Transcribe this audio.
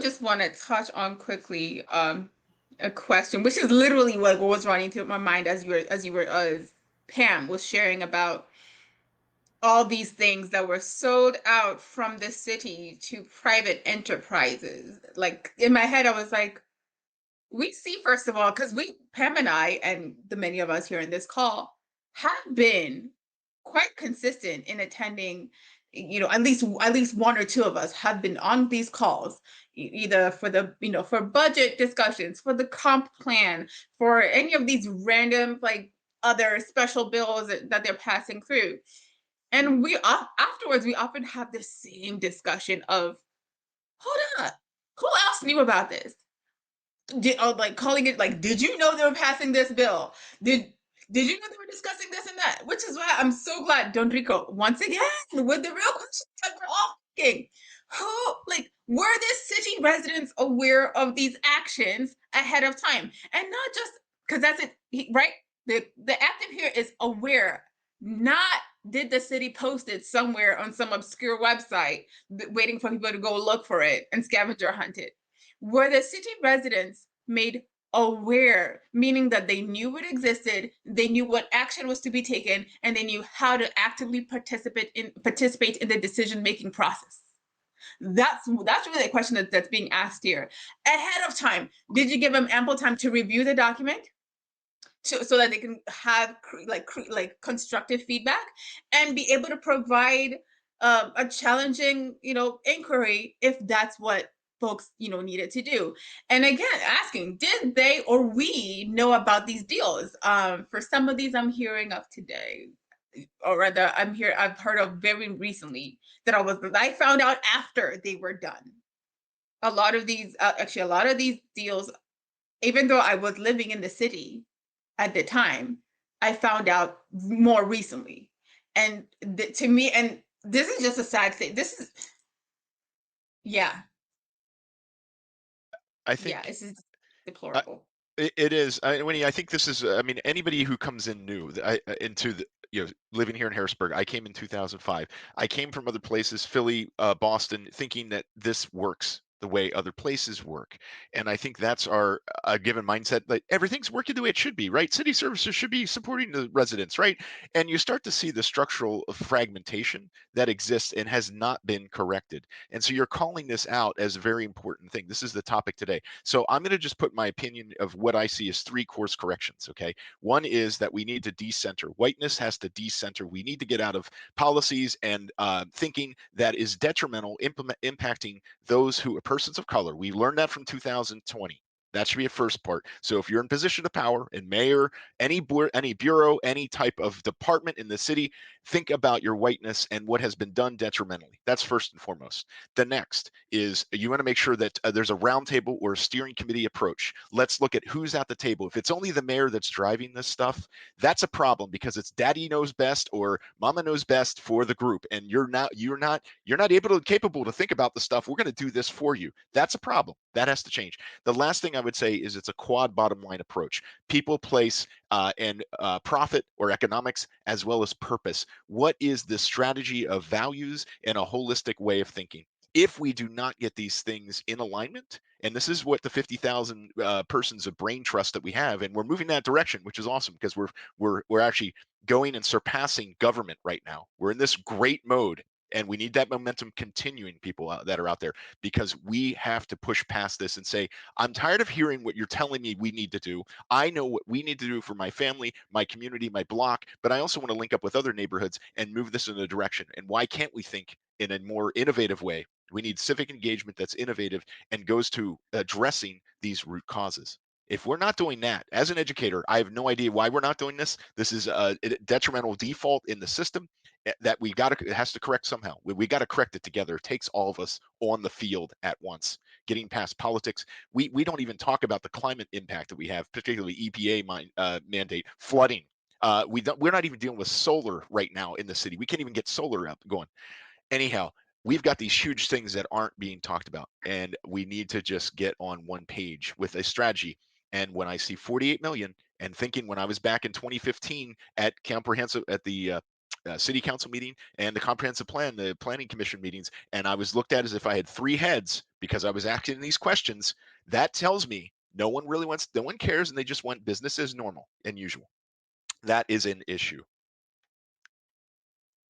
just want to touch on quickly a question, which is literally what was running through my mind as Pam was sharing about all these things that were sold out from the city to private enterprises. Like in my head, I was like, we see, first of all, because Pam and I, and the many of us here in this call, have been quite consistent in attending. At least one or two of us have been on these calls, either for for budget discussions, for the comp plan, for any of these random like other special bills that they're passing through. And afterwards, we often have the same discussion of, hold up, who else knew about this? Like calling it like, did you know they were passing this bill? Did you know they were discussing this and that? Which is why I'm so glad, Don Rico, once again, with the real questions that we're all asking. Who, like, were the city residents aware of these actions ahead of time? And not just because that's it, right? The active here is aware, not did the city post it somewhere on some obscure website waiting for people to go look for it and scavenger hunt it. Were the city residents made aware, meaning that they knew it existed, they knew what action was to be taken, and they knew how to actively participate in the decision-making process? That's really a question that's being asked here. Ahead of time, did you give them ample time to review the document? So that they can have constructive feedback and be able to provide a challenging inquiry if that's what folks needed to do. And again, asking, did they or we know about these deals? For some of these I'm hearing of today, or rather I've heard of very recently, that I found out after they were done. A lot of these deals, even though I was living in the city at the time, I found out more recently. And to me, and this is just a sad thing. Yeah, I yeah, think this is uh, deplorable. it is. Winnie, I think this is. I mean, anybody who comes in new into the living here in Harrisburg. I came in 2005. I came from other places, Philly, Boston, thinking that this works the way other places work. And I think that's our given mindset. Like everything's working the way it should be, right? City services should be supporting the residents, right? And you start to see the structural fragmentation that exists and has not been corrected. And so you're calling this out as a very important thing. This is the topic today. So I'm going to just put my opinion of what I see as three course corrections. Okay. One is that we need to decenter. Whiteness has to decenter. We need to get out of policies and thinking that is detrimental, impacting those who are persons of color. We learned that from 2020. That should be a first part. So if you're in position of power and mayor, any bureau, any type of department in the city, think about your whiteness and what has been done detrimentally. That's first and foremost. The next is you want to make sure that there's a roundtable or a steering committee approach. Let's look at who's at the table. If it's only the mayor that's driving this stuff, that's a problem because it's daddy knows best or mama knows best for the group, and you're not capable to think about the stuff. We're going to do this for you. That's a problem. That has to change. The last thing I would say is it's a quad bottom line approach. People place and profit or economics as well as purpose. What is the strategy of values and a holistic way of thinking? If we do not get these things in alignment, and this is what the 50,000 persons of brain trust that we have, and we're moving that direction, which is awesome because we're actually going and surpassing government right now. We're in this great mode, and we need that momentum continuing, people that are out there, because we have to push past this and say, I'm tired of hearing what you're telling me we need to do. I know what we need to do for my family, my community, my block, but I also want to link up with other neighborhoods and move this in a direction. And why can't we think in a more innovative way? We need civic engagement that's innovative and goes to addressing these root causes. If we're not doing that, as an educator, I have no idea why we're not doing this. This is a detrimental default in the system that it has to correct somehow. We got to correct it together. It takes all of us on the field at once. Getting past politics, we don't even talk about the climate impact that we have, particularly EPA mandate, flooding. We're not even dealing with solar right now in the city. We can't even get solar up going. Anyhow, we've got these huge things that aren't being talked about, and we need to just get on one page with a strategy. And when I see 48 million, and thinking when I was back in 2015 at the city council meeting and the comprehensive plan, the planning commission meetings, and I was looked at as if I had three heads because I was asking these questions, that tells me no one cares, and they just want business as normal and usual. That is an issue.